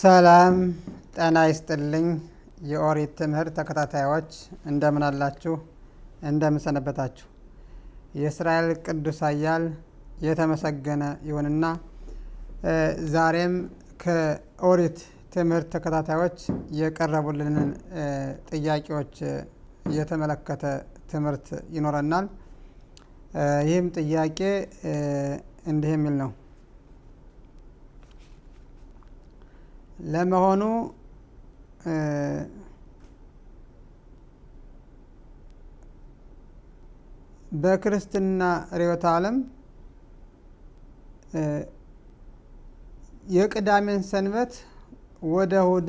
ሰላም ጤና ይስጥልኝ። የኦሪት ትምህርት ተከታታዮች እንደምን አላችሁ? እንደምን ሰነበታችሁ? የእስራኤል ቅዱስ ኃያል የተመሰገነ ይሁንና ዛሬም ከኦሪት ትምህርት ተከታታዮች የቀረቡልንን ጥያቄዎች የተመለከተ ትምህርት ይኖረናል። ይህም ጥያቄ እንዲህ የሚል ነው። ለመሆኑ በክርስትና ርዕዮተ ዓለም የቅዳሜን ሰንበት ወደ እሁድ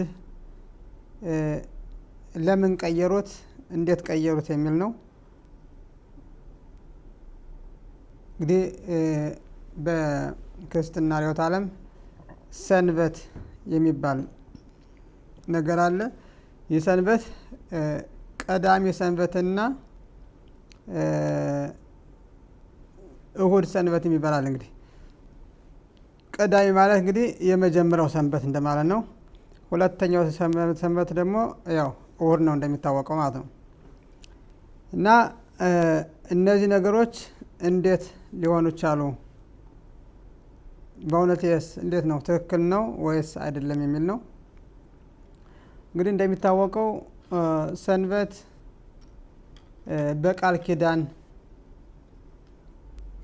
ለምን ቀየሩት? እንዴት ቀየሩት? የሚል ነው። እንግዲህ በክርስትና ርዕዮተ ዓለም ሰንበት የሚባል ነገር አለ። ይህ ሰንበት ቀዳሚ ሰንበትና እሁድ ሰንበት የሚባላል። እንግዲህ ቀዳሚ ማለት እንግዲህ የመጀመሪያው ሰንበት እንደማለት ነው። ሁለተኛው ሰንበት ደግሞ ያው እሁድ ነው እንደሚታወቀው ማለት ነው። እና እነዚህ ነገሮች እንዴት ሊሆኑ ቻሉ? በእውነት እንዴት ነው? ትክክል ነው ወይስ አይደለም የሚል ነው። እንግዲህ እንደሚታወቀው ሰንበት በቃል ኪዳን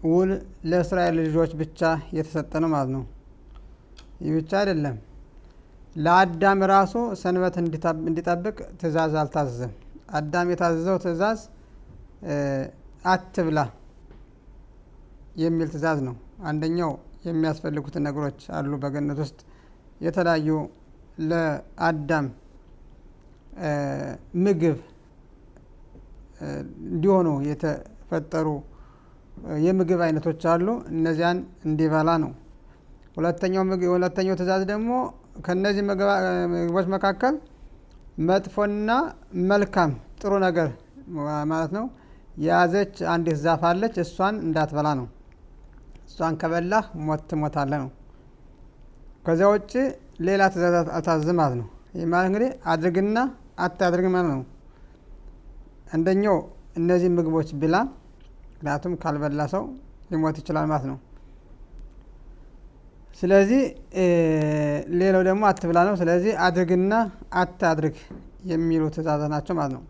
ውል ለእስራኤል ልጆች ብቻ የተሰጠ ነው ማለት ነው። ይህ ብቻ አይደለም። ለአዳም ራሱ ሰንበት እንዲጠብቅ ትእዛዝ አልታዘዘም። አዳም የታዘዘው ትእዛዝ አትብላ የሚል ትእዛዝ ነው። አንደኛው የሚያስፈልጉትን ነገሮች አሉ በገነት ውስጥ የተለያዩ ለአዳም ምግብ እንዲሆኑ የተፈጠሩ የምግብ አይነቶች አሉ። እነዚያን እንዲበላ ነው። ሁለተኛው ትእዛዝ ደግሞ ከነዚህ ምግቦች መካከል መጥፎና መልካም ጥሩ ነገር ማለት ነው የያዘች አንዲት ዛፍ አለች። እሷን እንዳትበላ ነው። እሷን ከበላህ ሞት ትሞታለህ ነው። ከዚያ ውጭ ሌላ ትእዛዝ አልታዘዘም ማለት ነው። ይህ ማለት እንግዲህ አድርግና አታድርግ ማለት ነው። አንደኛው እነዚህ ምግቦች ብላ፣ ምክንያቱም ካልበላ ሰው ሊሞት ይችላል ማለት ነው። ስለዚህ ሌላው ደግሞ አትብላ ነው። ስለዚህ አድርግና አታድርግ የሚሉ ትእዛዛት ናቸው ማለት ነው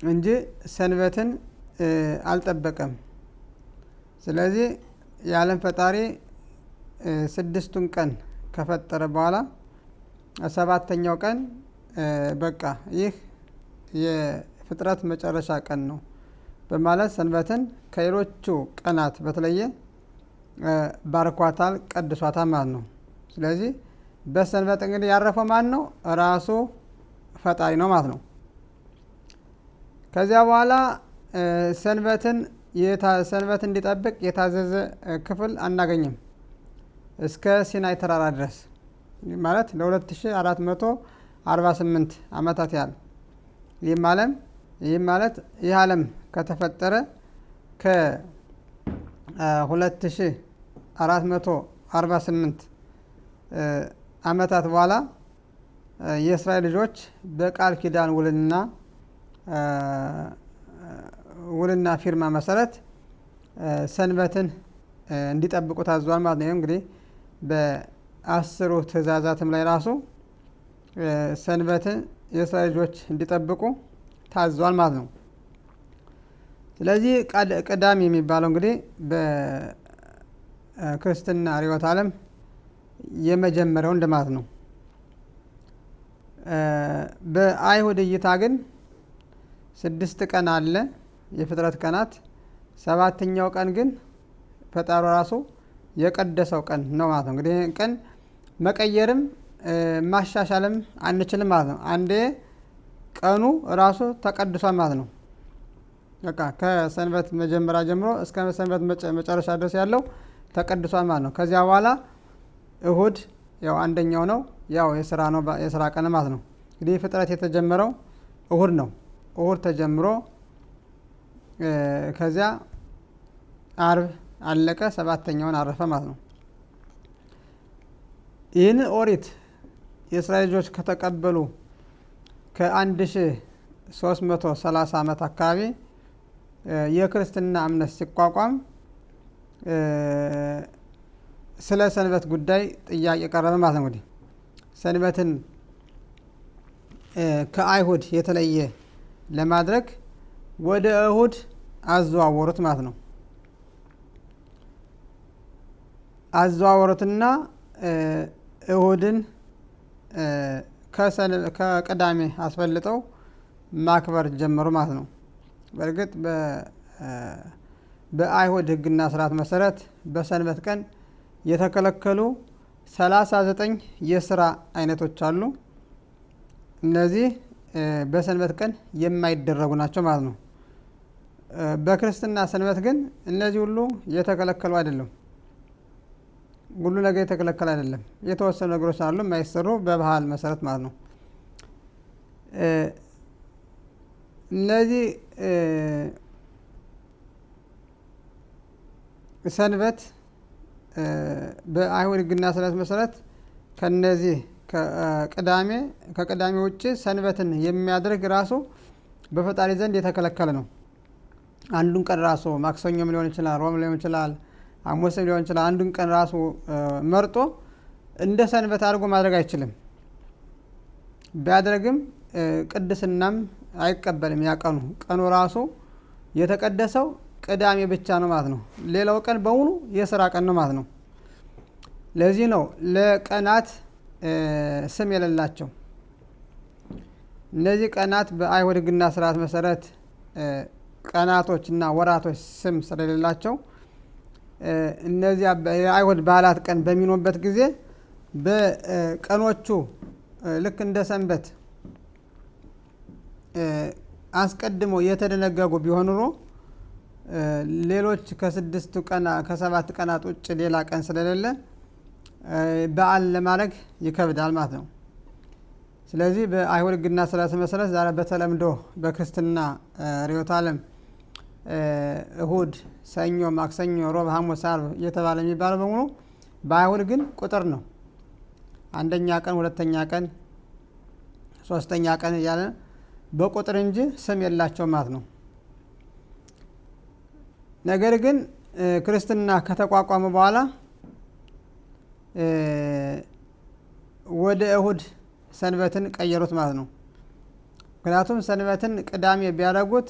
እንጂ ሰንበትን አልጠበቀም። ስለዚህ የዓለም ፈጣሪ 6ቱን ቀን ከፈጠረ በኋላ 7ተኛው ቀን በቃ ይህ የፍጥረት መጨረሻ ቀን ነው በማለት ሰንበትን ከሌሎቹ ቀናት በተለየ ባርኳታል፣ ቀድሷታል ማለት ነው። ስለዚህ በሰንበት እንግዲህ ያረፈው ማን ነው? ራሱ ፈጣሪ ነው ማለት ነው። ከዚያ በኋላ ሰንበት እንዲጠብቅ የታዘዘ ክፍል አናገኝም እስከ ሲናይ ተራራ ድረስ ማለት ለ2448 ዓመታት ያህል። ይህም ማለት ይህ ዓለም ከተፈጠረ ከ2448 ዓመታት በኋላ የእስራኤል ልጆች በቃል ኪዳን ውልና ፊርማ መሰረት ሰንበትን እንዲጠብቁ ታዟል ማለት ነው። እንግዲህ በ10ሩ ትእዛዛትም ላይ ራሱ ሰንበትን የእስራኤል ልጆች እንዲጠብቁ ታዟል ማለት ነው። ስለዚህ ቅዳሜ የሚባለው እንግዲህ በክርስትና ርዕዮተ ዓለም የመጀመሪያው እንደማለት ነው። በአይሁድ እይታ ግን 6 ቀን አለ የፍጥረት ቀናት። 7ተኛው ቀን ግን ፈጣሪ ራሱ የቀደሰው ቀን ነው ማለት ነው። እንግዲህ ቀን መቀየርም ማሻሻልም አንችልም ማለት ነው። አንዴ ቀኑ ራሱ ተቀድሷል ማለት ነው። በቃ ከሰንበት መጀመሪያ ጀምሮ እስከ ሰንበት መጨረሻ ድረስ ያለው ተቀድሷል ማለት ነው። ከዚያ በኋላ እሁድ ያው አንደኛው ነው፣ ያው የስራ ቀን ማለት ነው። እንግዲህ ፍጥረት የተጀመረው እሁድ ነው። እሁድ ተጀምሮ ከዚያ አርብ አለቀ፣ 7ተኛውን አረፈ ማለት ነው። ይህንን ኦሪት የእስራኤል ልጆች ከተቀበሉ ከ1330 ዓመት አካባቢ የክርስትና እምነት ሲቋቋም ስለ ሰንበት ጉዳይ ጥያቄ ቀረበ ማለት ነው። እንግዲህ ሰንበትን ከአይሁድ የተለየ ለማድረግ ወደ እሁድ አዘዋወሩት ማለት ነው። አዘዋወሩትና እሁድን ከቅዳሜ አስፈልጠው ማክበር ጀመሩ ማለት ነው። በእርግጥ በአይሁድ ሕግና ስርዓት መሰረት በሰንበት ቀን የተከለከሉ 39 የስራ አይነቶች አሉ። እነዚህ በሰንበት ቀን የማይደረጉ ናቸው ማለት ነው። በክርስትና ሰንበት ግን እነዚህ ሁሉ የተከለከሉ አይደለም። ሁሉ ነገር የተከለከለ አይደለም። የተወሰኑ ነገሮች አሉ የማይሰሩ በባህል መሰረት ማለት ነው። እነዚህ ሰንበት በአይሁድ ሕግና ስርዓት መሰረት ከነዚህ ከቅዳሜ ውጭ ሰንበትን የሚያደርግ ራሱ በፈጣሪ ዘንድ የተከለከለ ነው። አንዱን ቀን ራሱ ማክሰኞም ሊሆን ይችላል፣ ሮም ሊሆን ይችላል፣ ሐሙስም ሊሆን ይችላል። አንዱን ቀን ራሱ መርጦ እንደ ሰንበት አድርጎ ማድረግ አይችልም። ቢያደርግም ቅድስናም አይቀበልም። ቀኑ ራሱ የተቀደሰው ቅዳሜ ብቻ ነው ማለት ነው። ሌላው ቀን በሙሉ የስራ ቀን ነው ማለት ነው። ለዚህ ነው ለቀናት ስም የሌላቸው። እነዚህ ቀናት በአይሁድ ሕግና ስርዓት መሰረት ቀናቶች እና ወራቶች ስም ስለሌላቸው እነዚያ የአይሁድ በዓላት ቀን በሚኖርበት ጊዜ በቀኖቹ ልክ እንደ ሰንበት አስቀድመው የተደነገጉ ቢሆን ኑሮ ሌሎች ከሰባት ቀናት ውጭ ሌላ ቀን ስለሌለ በዓል ለማድረግ ይከብዳል ማለት ነው። ስለዚህ በአይሁድ ሕግና ስርዓት መሰረት ዛሬ በተለምዶ በክርስትና ርዕዮተ ዓለም እሁድ፣ ሰኞ፣ ማክሰኞ፣ ሮብ፣ ሐሙስ፣ ዓርብ እየተባለ የሚባለው በሙሉ በአይሁድ ግን ቁጥር ነው። አንደኛ ቀን፣ ሁለተኛ ቀን፣ ሶስተኛ ቀን እያለ በቁጥር እንጂ ስም የላቸው ማለት ነው። ነገር ግን ክርስትና ከተቋቋመ በኋላ ወደ እሁድ ሰንበትን ቀየሩት ማለት ነው። ምክንያቱም ሰንበትን ቅዳሜ ቢያደርጉት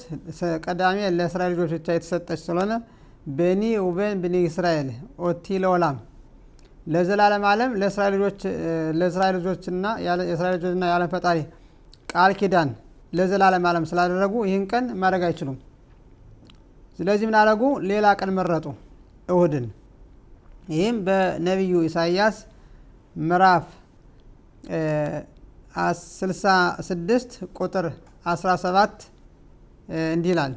ቅዳሜ ለእስራኤል ልጆች ብቻ የተሰጠች ስለሆነ ቤኒ ውቤን ብኒ እስራኤል ኦቲ ለወላም ለዘላለም ዓለም ለእስራኤል ልጆችና የእስራኤል ልጆችና የዓለም ፈጣሪ ቃል ኪዳን ለዘላለም ዓለም ስላደረጉ ይህን ቀን ማድረግ አይችሉም። ስለዚህ ምን አደረጉ? ሌላ ቀን መረጡ፣ እሁድን። ይህም በነቢዩ ኢሳይያስ ምዕራፍ 66 ቁጥር 17 እንዲህ ይላል።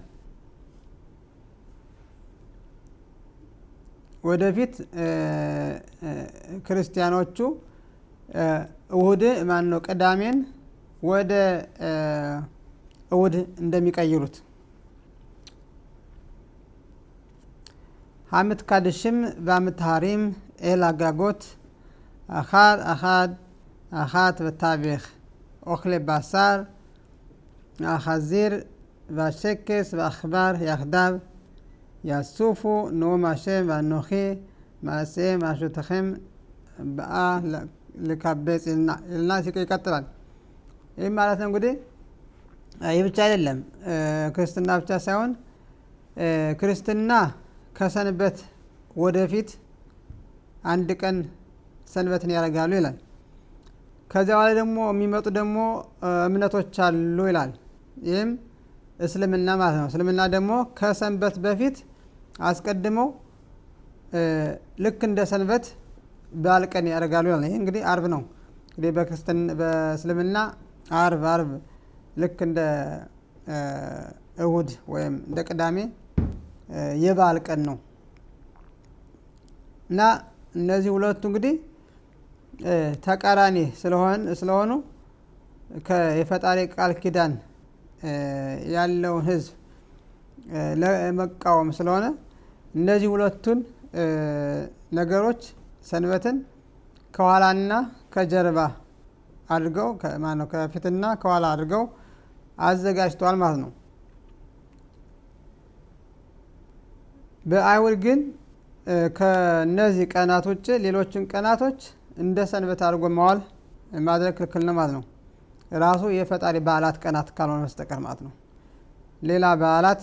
ወደፊት ክርስቲያኖቹ ቅዳሜን ወደ እሁድ እንደሚቀይሩት ሀምት ካድሽም በአምት ሀሪም ኤል አጋጎት אחת ותווך אוכלי בשר החזיר והשקס והעכבר יחדיו יאסופו נאום השם ואנוכי מעשיהם מעשותיכם באה לקבץ ይልና ይቀጥላል። ይህም ማለት ነው እንግዲህ ይህ ብቻ አይደለም፣ ክርስትና ብቻ ሳይሆን ክርስትና ከሰንበት ወደፊት አንድ ቀን ሰንበትን ያደርጋሉ ይላል። ከዚያ በኋላ ደግሞ የሚመጡ ደግሞ እምነቶች አሉ ይላል። ይህም እስልምና ማለት ነው። እስልምና ደግሞ ከሰንበት በፊት አስቀድመው ልክ እንደ ሰንበት በዓል ቀን ያደርጋሉ ይላል። ይህ እንግዲህ አርብ ነው። እንግዲህ በእስልምና አርብ ልክ እንደ እሁድ ወይም እንደ ቅዳሜ የበዓል ቀን ነው እና እነዚህ ሁለቱ እንግዲህ ተቃራኒ ስለሆኑ የፈጣሪ ቃል ኪዳን ያለውን ሕዝብ ለመቃወም ስለሆነ እነዚህ ሁለቱን ነገሮች ሰንበትን ከኋላና ከጀርባ አድርገው ከፊትና ከኋላ አድርገው አዘጋጅተዋል ማለት ነው። በአይሁድ ግን ከነዚህ ቀናት ውጭ ሌሎችን ቀናቶች እንደ ሰንበት አድርጎ መዋል ማድረግ ክልክል ነው ማለት ነው። ራሱ የፈጣሪ በዓላት ቀናት ካልሆነ በስተቀር ማለት ነው። ሌላ በዓላት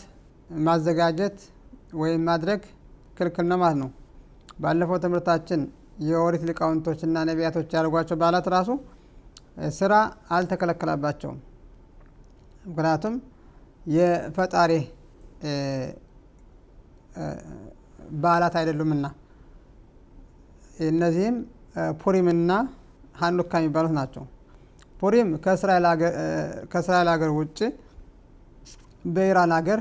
ማዘጋጀት ወይም ማድረግ ክልክል ነው ማለት ነው። ባለፈው ትምህርታችን የኦሪት ሊቃውንቶችና ነቢያቶች ያደርጓቸው በዓላት ራሱ ስራ አልተከለከለባቸውም። ምክንያቱም የፈጣሪ በዓላት አይደሉምና። እነዚህም ፑሪምና ሀኑካ የሚባሉት ናቸው። ፑሪም ከእስራኤል ሀገር ውጭ በኢራን ሀገር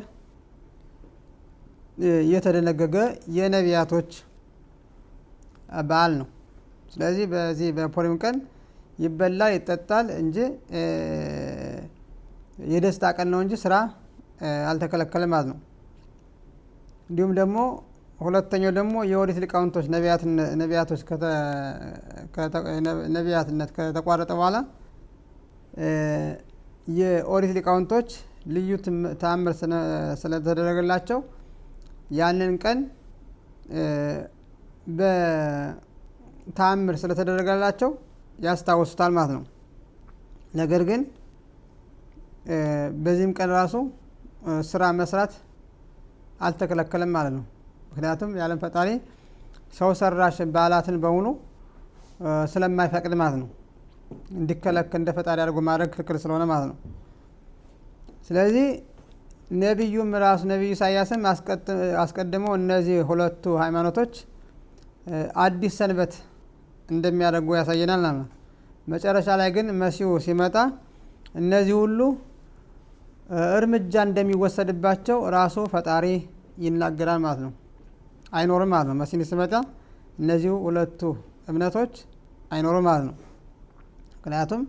የተደነገገ የነቢያቶች በዓል ነው። ስለዚህ በዚህ በፑሪም ቀን ይበላል ይጠጣል እንጂ የደስታ ቀን ነው እንጂ ስራ አልተከለከለም ማለት ነው። እንዲሁም ደግሞ ሁለተኛው ደግሞ የኦሪት ሊቃውንቶች ነቢያትነት ከተቋረጠ በኋላ የኦሪት ሊቃውንቶች ልዩ ተአምር ስለተደረገላቸው ያንን ቀን በተአምር ስለተደረገላቸው ያስታውሱታል ማለት ነው። ነገር ግን በዚህም ቀን ራሱ ስራ መስራት አልተከለከለም ማለት ነው። ምክንያቱም የዓለም ፈጣሪ ሰው ሰራሽ በዓላትን በሙሉ ስለማይፈቅድ ማለት ነው። እንዲከለከል እንደ ፈጣሪ አድርጎ ማድረግ ክልክል ስለሆነ ማለት ነው። ስለዚህ ነቢዩም ራሱ ነቢዩ ኢሳያስም አስቀድመው እነዚህ ሁለቱ ሃይማኖቶች አዲስ ሰንበት እንደሚያደርጉ ያሳየናል ማለት ነው። መጨረሻ ላይ ግን መሲሁ ሲመጣ እነዚህ ሁሉ እርምጃ እንደሚወሰድባቸው ራሱ ፈጣሪ ይናገራል ማለት ነው። አይኖርም ማለት ነው። መሲሁ ሲመጣ እነዚሁ ሁለቱ እምነቶች አይኖርም ማለት ነው። ምክንያቱም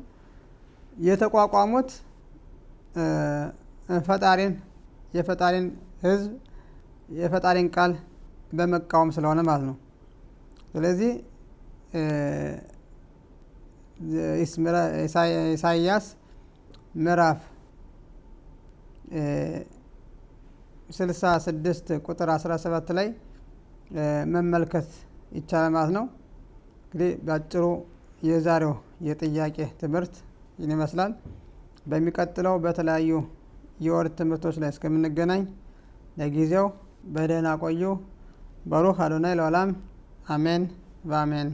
የተቋቋሙት የፈጣሪን ሕዝብ የፈጣሪን ቃል በመቃወም ስለሆነ ማለት ነው። ስለዚህ ኢሳይያስ ምዕራፍ 66 ቁጥር 17 ላይ መመልከት ይቻላል ማለት ነው። እንግዲህ በአጭሩ የዛሬው የጥያቄ ትምህርት ይህን ይመስላል። በሚቀጥለው በተለያዩ የኦሪት ትምህርቶች ላይ እስከምንገናኝ ለጊዜው በደህና ቆዩ። ባሩክ አዶናይ ለዓለም አሜን በአሜን።